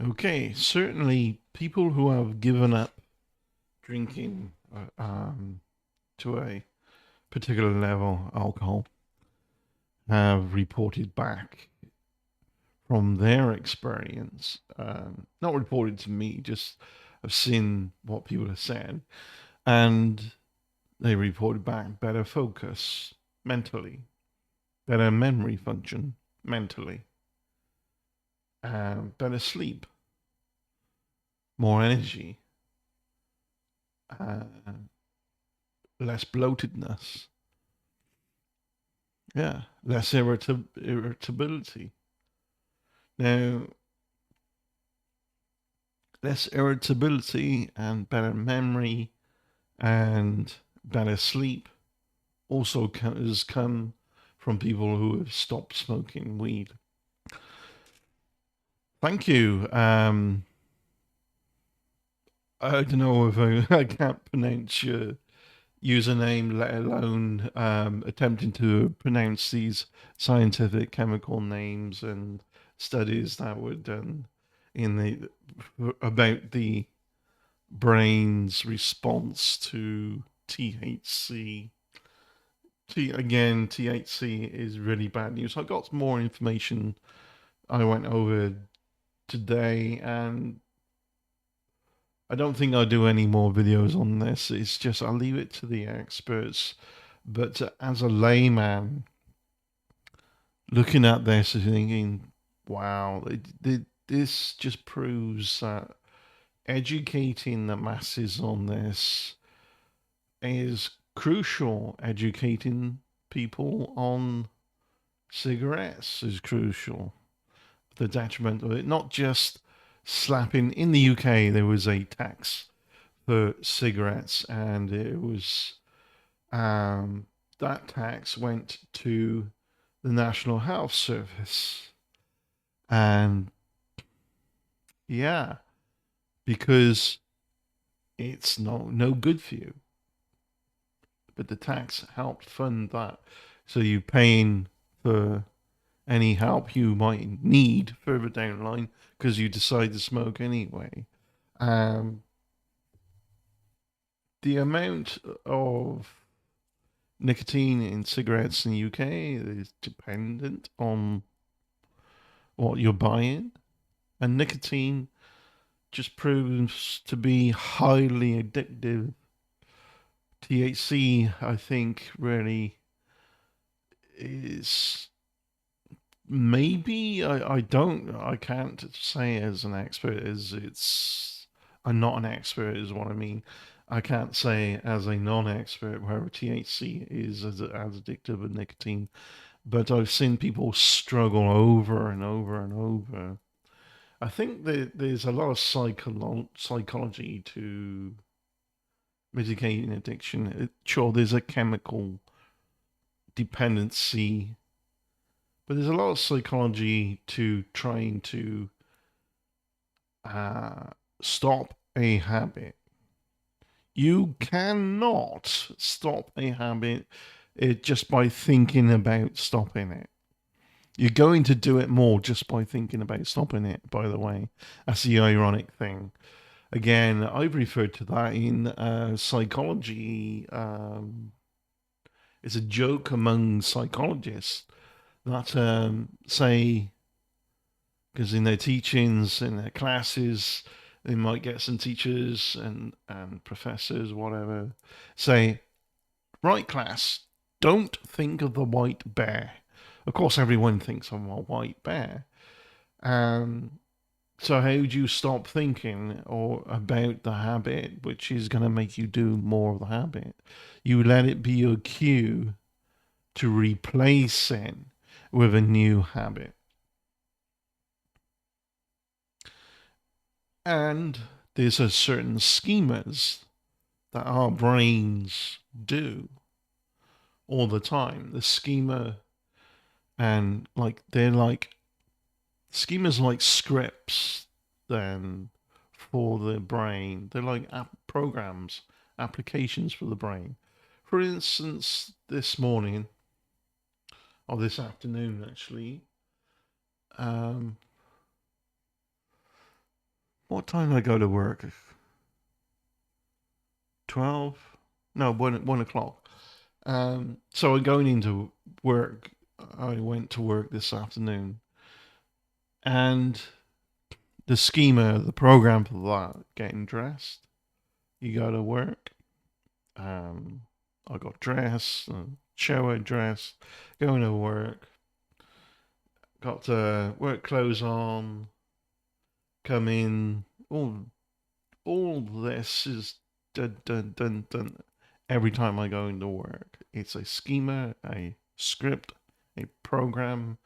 Okay, certainly people who have given up drinking to a particular level alcohol have reported back from their experience. Not reported to me, just I've seen what people have said, and they reported back better focus mentally, better memory function mentally, better sleep, more energy, uh, less bloatedness. Yeah, less irritability. Now, less irritability and better memory and better sleep also has come from people who have stopped smoking weed. Thank you. I don't know if I can't pronounce your username, let alone attempting to pronounce these scientific chemical names and studies that were done in the about the brain's response to THC. Again, THC is really bad news. I got more information I went over today, and I don't think I'll do any more videos on this. It's just I'll leave it to the experts. But as a layman, looking at this and thinking, wow, this just proves that educating the masses on this is crucial. Educating people on cigarettes is crucial. The detriment of it, not just slapping. In the UK, there was a tax for cigarettes, and it was that tax went to the National Health Service, and yeah, because it's no good for you. But the tax helped fund that, so you're paying for any help you might need further down the line because you decide to smoke anyway. Um, the amount of nicotine in cigarettes in the UK is dependent on what you're buying, and nicotine just proves to be highly addictive. THC, I think, really is maybe I can't say as an expert as it's I'm not an expert is what I mean. I can't say as a non-expert where THC is as addictive as nicotine, but I've seen people struggle over and over and over. I think that there's a lot of psychology to mitigating addiction. Sure, there's a chemical dependency, but there's a lot of psychology to trying to uh, stop a habit. You cannot stop a habit just by thinking about stopping it. You're going to do it more just by thinking about stopping it, by the way. That's the ironic thing. Again, I've referred to that in psychology. It's a joke among psychologists that say, because in their teachings, in their classes, they might get some teachers and professors, whatever, say, right, class, don't think of the white bear. Of course, everyone thinks of a white bear. Um, so how do you stop thinking or about the habit, which is going to make you do more of the habit? You let it be your cue to replace it with a new habit. And there's a certain schemas that our brains do all the time. The schema and like they're like schemas like scripts then for the brain. They're like programs, applications for the brain. For instance, this morning or this afternoon actually, um, What time do I go to work? 12? No, 1 o'clock. So I'm going into work. I went to work this afternoon, and the schema, the program for that, getting dressed. You go to work. Um, I got dressed, showered, dressed, going to work. Got work clothes on. Come in. All this is done, done, done, done. Every time I go into work, it's a schema, a script, a program,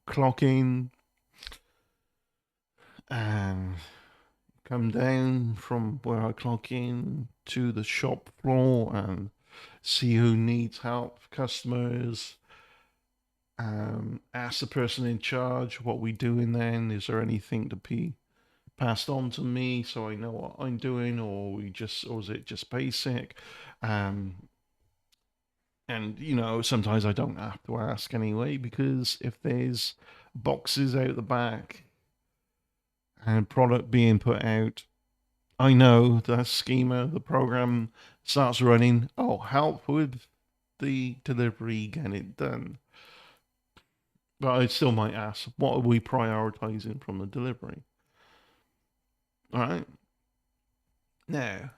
clock in, and come down from where I clock in to the shop floor and see who needs help, customers. Ask the person in charge what we doing then. Is there anything to be passed on to me so I know what I'm doing, or is it just basic? Um, and sometimes I don't have to ask anyway because if there's boxes out the back and product being put out, I know the schema, the program starts running. Oh, help with the delivery, get it done. But I still might ask, what are we prioritizing from the delivery? All right. Now,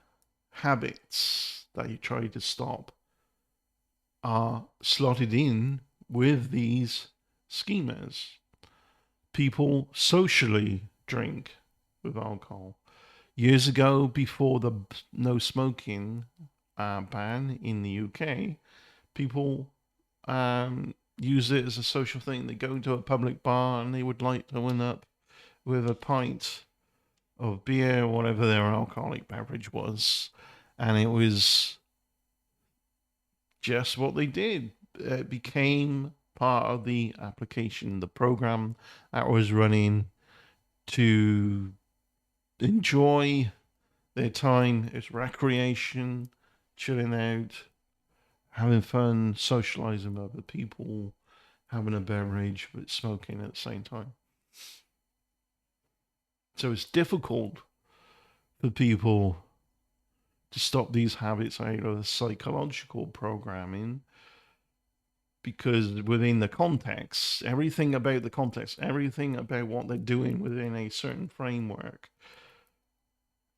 habits that you try to stop are slotted in with these schemas. People socially drink with alcohol. Years ago, before the no smoking ban in the UK, people use it as a social thing. They go to a public bar and they would light someone up with a pint of beer, whatever their alcoholic beverage was, and it was just what they did. It became part of the application, the program that was running to enjoy their time. It's recreation, chilling out, having fun, socializing with other people, having a beverage, but smoking at the same time. So it's difficult for people to stop these habits out of the psychological programming because within the context, everything about the context, everything about what they're doing within a certain framework,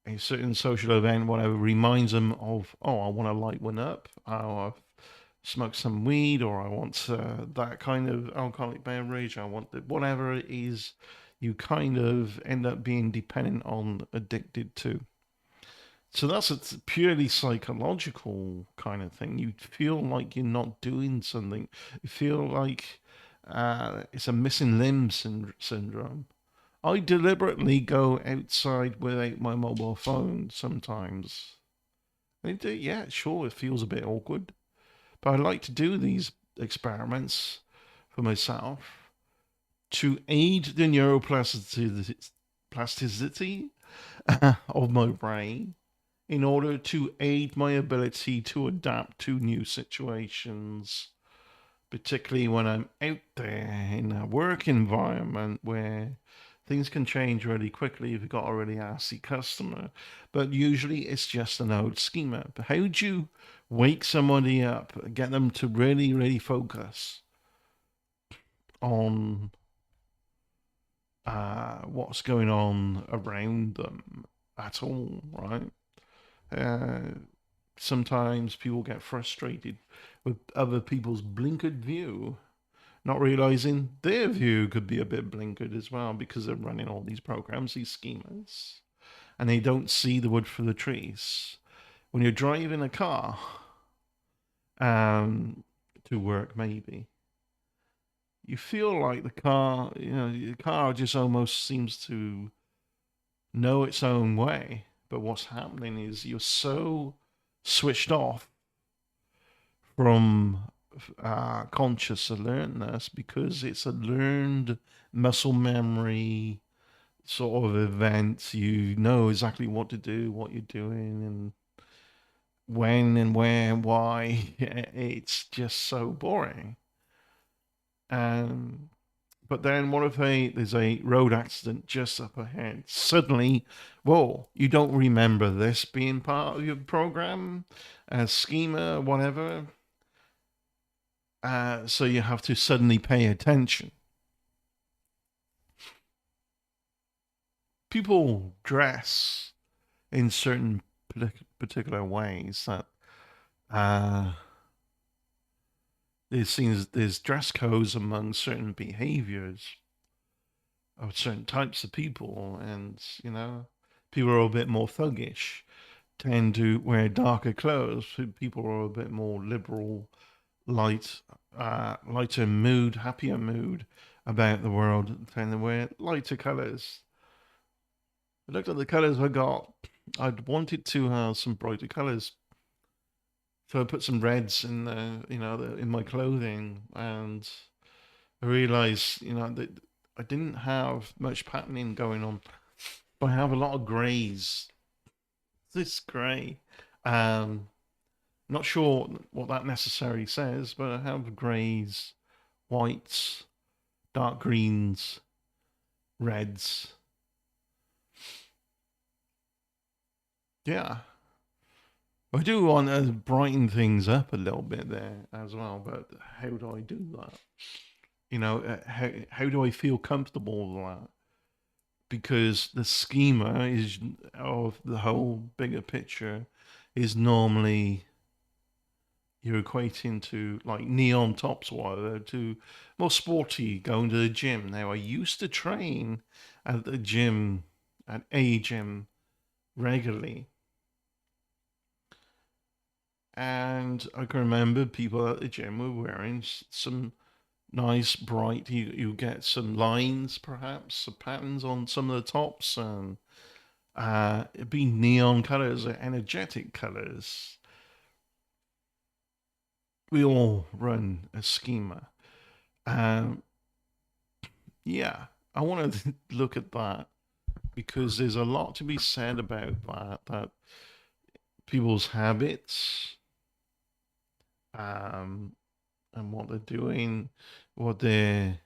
a certain social event, whatever, reminds them of, oh, I want to light one up, I've smoked some weed, or I want that kind of alcoholic beverage, I want whatever it is, you kind of end up being dependent on, addicted to. So that's a purely psychological kind of thing. You feel like you're not doing something. You feel like it's a missing limb syndrome. I deliberately go outside without my mobile phone sometimes. Yeah, sure, it feels a bit awkward, but I like to do these experiments for myself to aid the neuroplasticity of my brain in order to aid my ability to adapt to new situations, particularly when I'm out there in a work environment where things can change really quickly if you've got a really arsy customer. But usually it's just an old schema. But how do you wake somebody up, get them to really, really focus on what's going on around them at all, right? Uh, Sometimes people get frustrated with other people's blinkered view, not realizing their view could be a bit blinkered as well because they're running all these programs, these schemas, and they don't see the wood for the trees. When you're driving a car to work, maybe you feel like the car just almost seems to know its own way. But what's happening is you're so switched off from conscious alertness because it's a learned muscle memory sort of event. You know exactly what to do, what you're doing, and when and where and why. It's just so boring. And But then what if there's a road accident just up ahead? Suddenly, whoa, you don't remember this being part of your program, schema, whatever. So you have to suddenly pay attention. People dress in certain particular ways that uh, there's dress codes among certain behaviors of certain types of people, and people are a bit more thuggish, tend to wear darker clothes. People are a bit more liberal, light, lighter mood, happier mood about the world, tend to wear lighter colors. I looked at the colors I got. I'd wanted to have some brighter colors, so I put some reds in in my clothing, and I realized that I didn't have much patterning going on, but I have a lot of grays. This gray, um, not sure what that necessarily says, but I have grays, whites, dark greens, reds. Yeah, I do want to brighten things up a little bit there as well, but how do I do that? How do I feel comfortable with that? Because the schema is of the whole bigger picture is normally you're equating to like neon tops or whatever to more sporty, going to the gym. Now I used to train at the gym, at a gym regularly, and I can remember people at the gym were wearing some nice bright. You get some lines, perhaps some patterns on some of the tops, and it'd be neon colors or energetic colors. We all run a schema. Um, yeah, I want to look at that because there's a lot to be said about that. That people's habits, um, and what they're doing, what their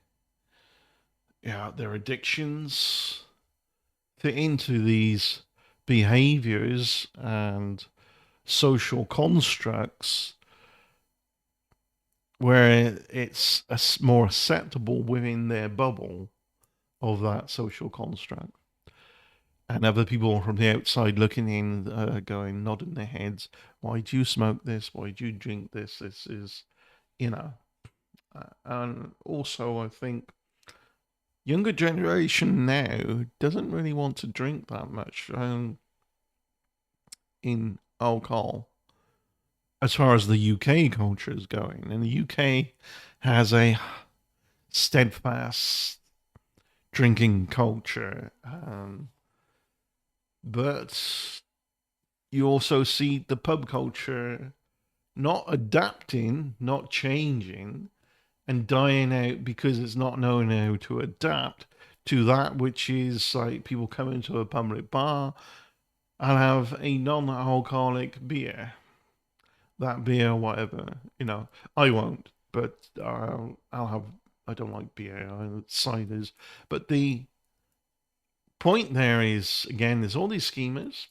addictions fit into these behaviors and social constructs where it's more acceptable within their bubble of that social construct. And other people from the outside looking in, going, nodding their heads, why do you smoke this? Why do you drink this? This is, you know. And also, I think younger generation now doesn't really want to drink that much in alcohol as far as the UK culture is going. And the UK has a steadfast drinking culture, but you also see the pub culture not adapting, not changing, and dying out because it's not knowing how to adapt to that which is like people come into a public bar and have a non-alcoholic beer, that beer, whatever. I won't, but I'll have. I don't like beer, I like ciders. But the point there is again, there's all these schemas,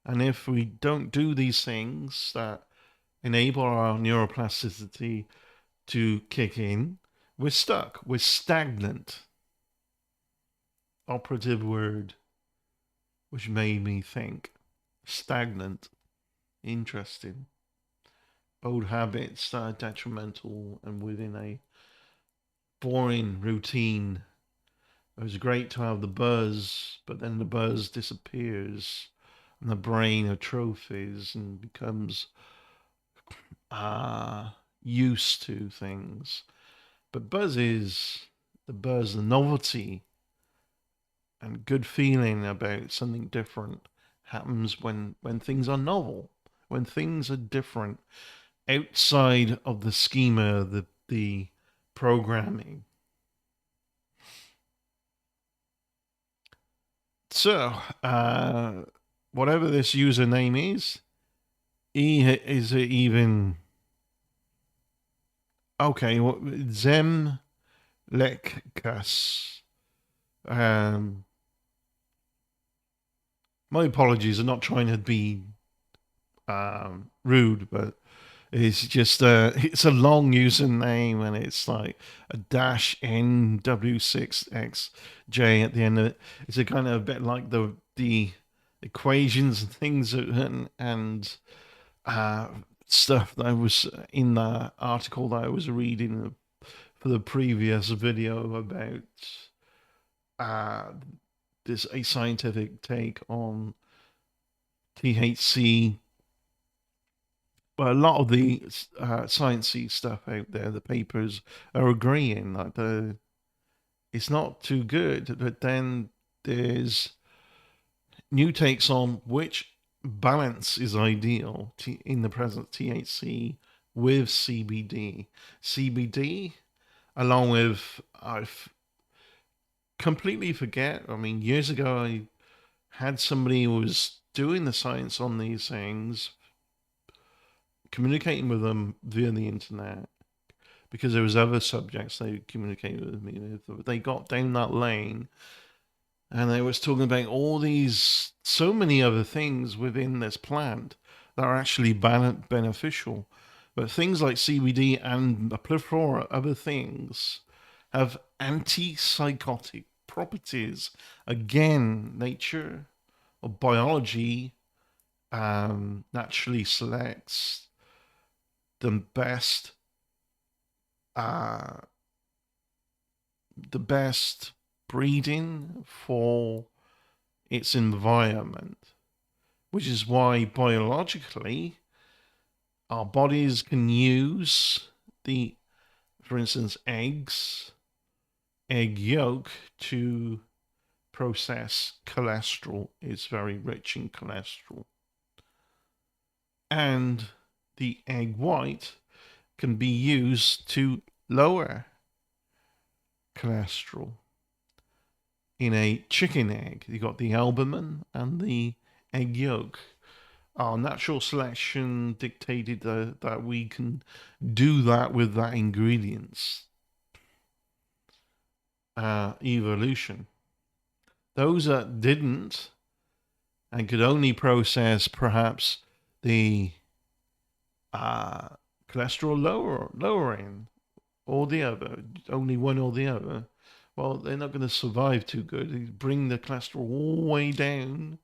and if we don't do these things that enable our neuroplasticity to kick in, we're stuck. We're stagnant. Operative word, which made me think. Stagnant. Interesting. Old habits that are detrimental and within a boring routine. It was great to have the buzz, but then the buzz disappears and the brain atrophies and becomes used to things. But buzz is the buzz, the novelty, and good feeling about something different happens when things are novel, when things are different outside of the schema, the programming. So, whatever this username is, is it even okay? Zem Lekkas. Um, my apologies. I'm not trying to be rude, but it's just it's a long username and it's like a dash NW6XJ at the end of it. It's a kind of a bit like the equations and things and uh, stuff that I was in the article that I was reading for the previous video about uh, this a scientific take on THC. But a lot of the sciencey stuff out there, the papers are agreeing that it's not too good. But then there's new takes on which balance is ideal in the present THC with CBD. CBD, along with completely forget. I mean, years ago, I had somebody who was doing the science on these things, communicating with them via the internet because there was other subjects they communicated with me with. They got down that lane and they was talking about all these, so many other things within this plant that are actually beneficial. But things like CBD and a plethora of other things have antipsychotic properties. Again, nature or biology naturally selects the best uh, the best breeding for its environment, which is why biologically our bodies can use for instance, egg yolk to process cholesterol. It's very rich in cholesterol. And the egg white can be used to lower cholesterol. In a chicken egg, you got the albumin and the egg yolk. Our natural selection dictated that we can do that with that ingredients. Evolution. Those that didn't and could only process perhaps the cholesterol lowering or the other, only one or the other, well, they're not going to survive too good. You bring the cholesterol all the way down,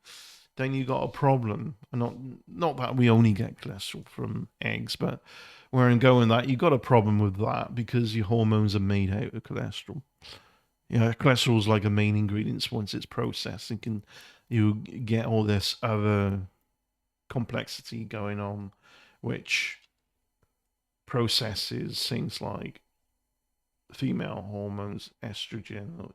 then you got a problem. And not that we only get cholesterol from eggs, but where I'm going that you got a problem with that because your hormones are made out of cholesterol. Yeah, cholesterol is like a main ingredient once it's processed. You get all this other complexity going on, which processes things like female hormones, estrogen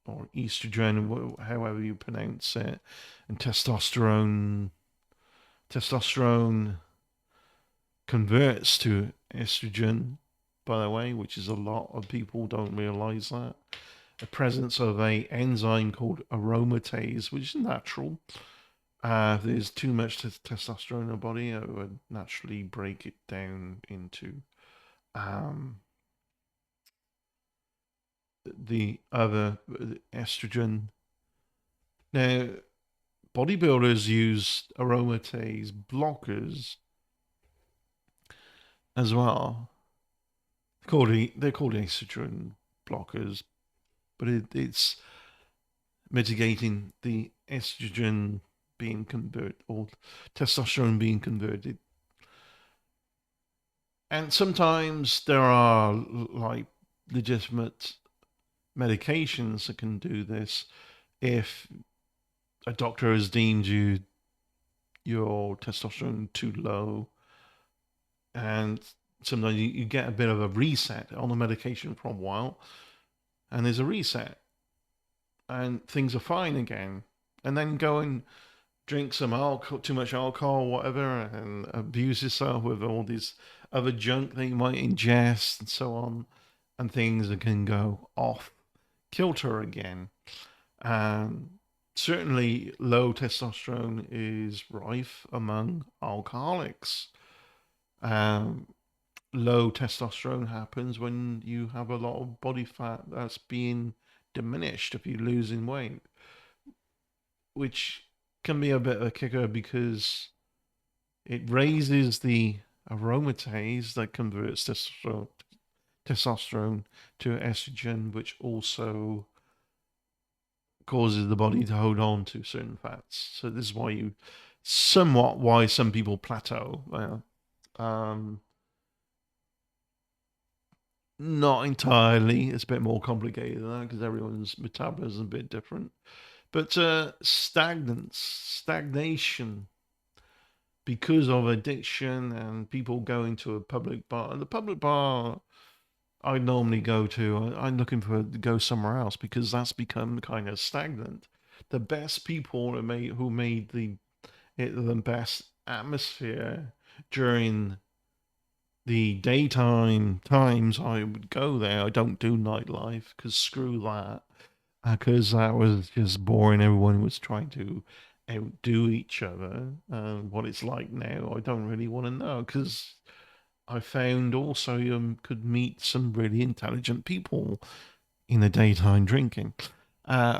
or estrogen, however you pronounce it, and testosterone. Testosterone converts to estrogen, by the way, which is a lot of people don't realize that. The presence of a enzyme called aromatase, which is natural. If there's too much testosterone in the body, it would naturally break it down into um, the other estrogen. Now, bodybuilders use aromatase blockers as well. They're called estrogen blockers, but it's mitigating the estrogen being converted or testosterone being converted. And sometimes there are like legitimate medications that can do this if a doctor has deemed your testosterone too low, and sometimes you get a bit of a reset on the medication for a while, and there's a reset, and things are fine again, and then go and drink some alcohol, too much alcohol, whatever, and abuse yourself with all this other junk that you might ingest and so on, and things that can go off kilter again. Um, Certainly, low testosterone is rife among alcoholics. Um, low testosterone happens when you have a lot of body fat that's being diminished if you're losing weight, which can be a bit of a kicker because it raises the aromatase that converts testosterone to estrogen, which also causes the body to hold on to certain fats. So this is why some people plateau. Um, Not entirely. It's a bit more complicated than that because everyone's metabolism is a bit different. But stagnation because of addiction and people going to a public bar. And the public bar I normally go to, I'm looking for to go somewhere else because that's become kind of stagnant. The best people who made the best atmosphere during the daytime times I would go there. I don't do nightlife because screw that. Because that was just boring. Everyone was trying to outdo each other. What it's like now, I don't really want to know because I found also you could meet some really intelligent people in the daytime drinking,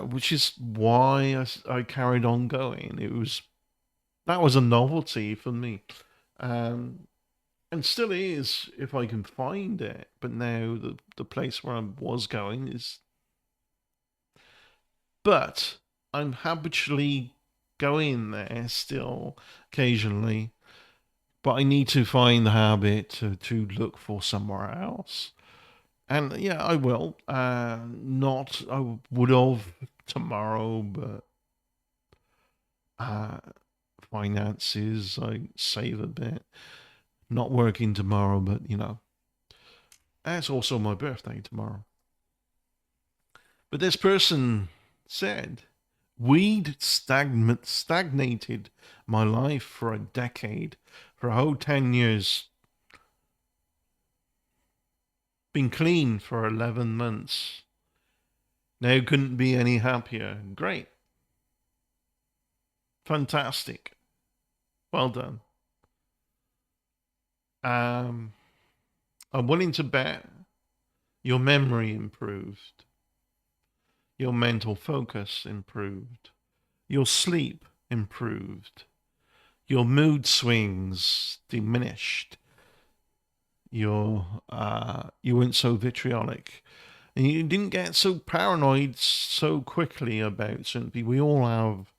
which is why I carried on going. That was a novelty for me. Um, and still is if I can find it. But now the place where I was going is, but I'm habitually going there still occasionally. But I need to find the habit to look for somewhere else. And yeah, I will. Not I would have tomorrow, but uh, finances I save a bit. Not working tomorrow, but it's also my birthday tomorrow. But this person said, weed stagnated my life for a decade, for a whole 10 years. Been clean for 11 months. Now couldn't be any happier. Great. Fantastic. Well done. Um, I'm willing to bet your memory improved, your mental focus improved, your sleep improved, your mood swings diminished, you weren't so vitriolic, and you didn't get so paranoid so quickly about certain people. We all have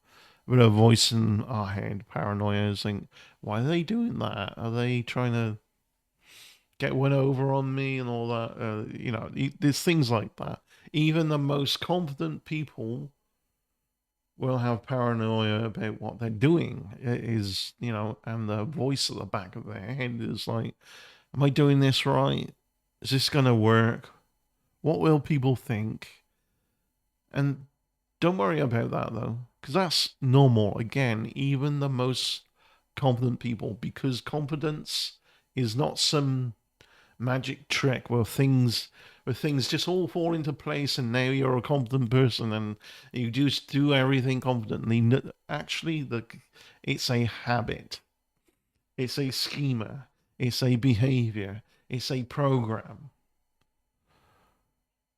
a bit of a voice in our head, paranoia. Think, why are they doing that? Are they trying to get one over on me and all that? There's things like that. Even the most confident people will have paranoia about what they're doing. It is, and the voice at the back of their head is like, am I doing this right? Is this going to work? What will people think? And don't worry about that though, because that's normal. Again, even the most confident people, because confidence is not some magic trick where things just all fall into place and now you're a confident person and you just do everything confidently. Actually, it's a habit, it's a schema, it's a behavior, it's a program.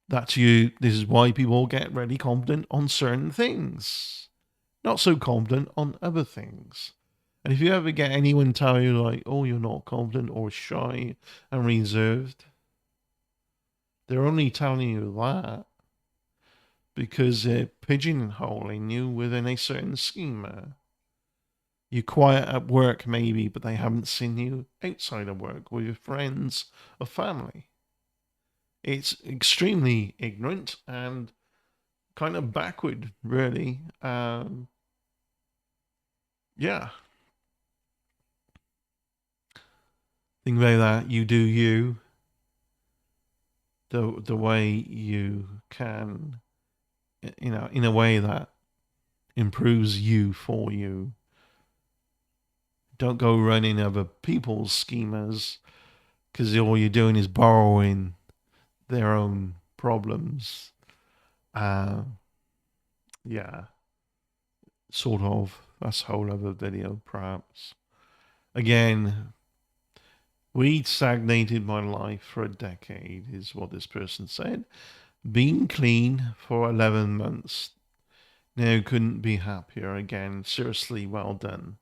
That's you. This is why people get really confident on certain things, not so confident on other things. And if you ever get anyone tell you like, "Oh, you're not confident or shy and reserved," they're only telling you that because they're pigeonholing you within a certain schema. You're quiet at work, maybe, but they haven't seen you outside of work with your friends or family. It's extremely ignorant and kind of backward, really. Yeah, think about that. You do you the way you can, in a way that improves you for you. Don't go running other people's schemas because all you're doing is borrowing their own problems. Uh, yeah, sort of. That's a whole other video, perhaps. Again, Weed stagnated my life for a decade, is what this person said. Been clean for 11 months. Now couldn't be happier again. Seriously, well done.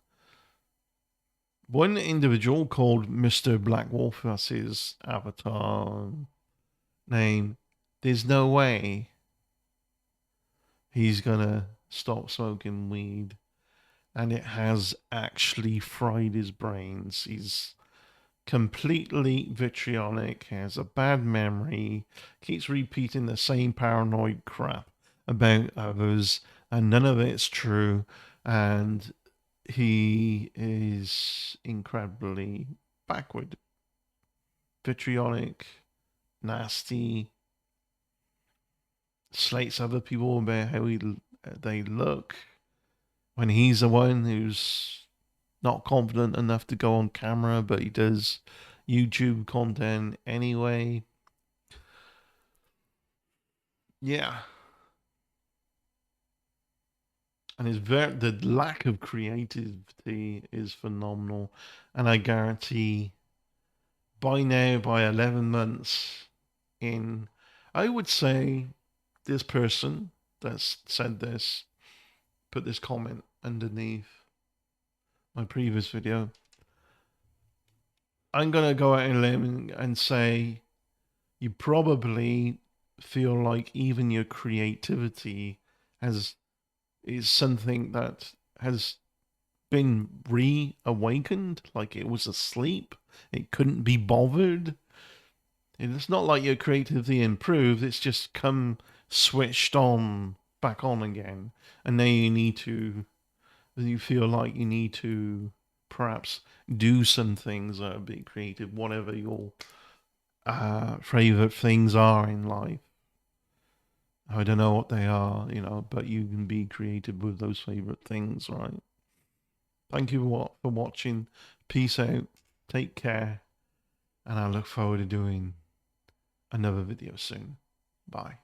One individual called Mr. Black Wolf, that's his avatar name. There's no way he's gonna stop smoking weed. And it has actually fried his brains. He's completely vitriolic, has a bad memory, keeps repeating the same paranoid crap about others, and none of it's true. And he is incredibly backward, vitriolic, nasty, slates other people about how they look when he's the one who's not confident enough to go on camera, but he does YouTube content anyway. Yeah. And the lack of creativity is phenomenal. And I guarantee by now, by 11 months in, I would say this person that's said this, put this comment underneath my previous video. I'm going to go out on a limb and say you probably feel like even your creativity is something that has been reawakened, like it was asleep. It couldn't be bothered. And it's not like your creativity improved, it's just come switched on back on again. And now you feel like you need to perhaps do some things that are a bit creative, whatever your favorite things are in life. I don't know what they are, but you can be creative with those favorite things, right? Thank you for watching. Peace out. Take care. And I look forward to doing another video soon. Bye.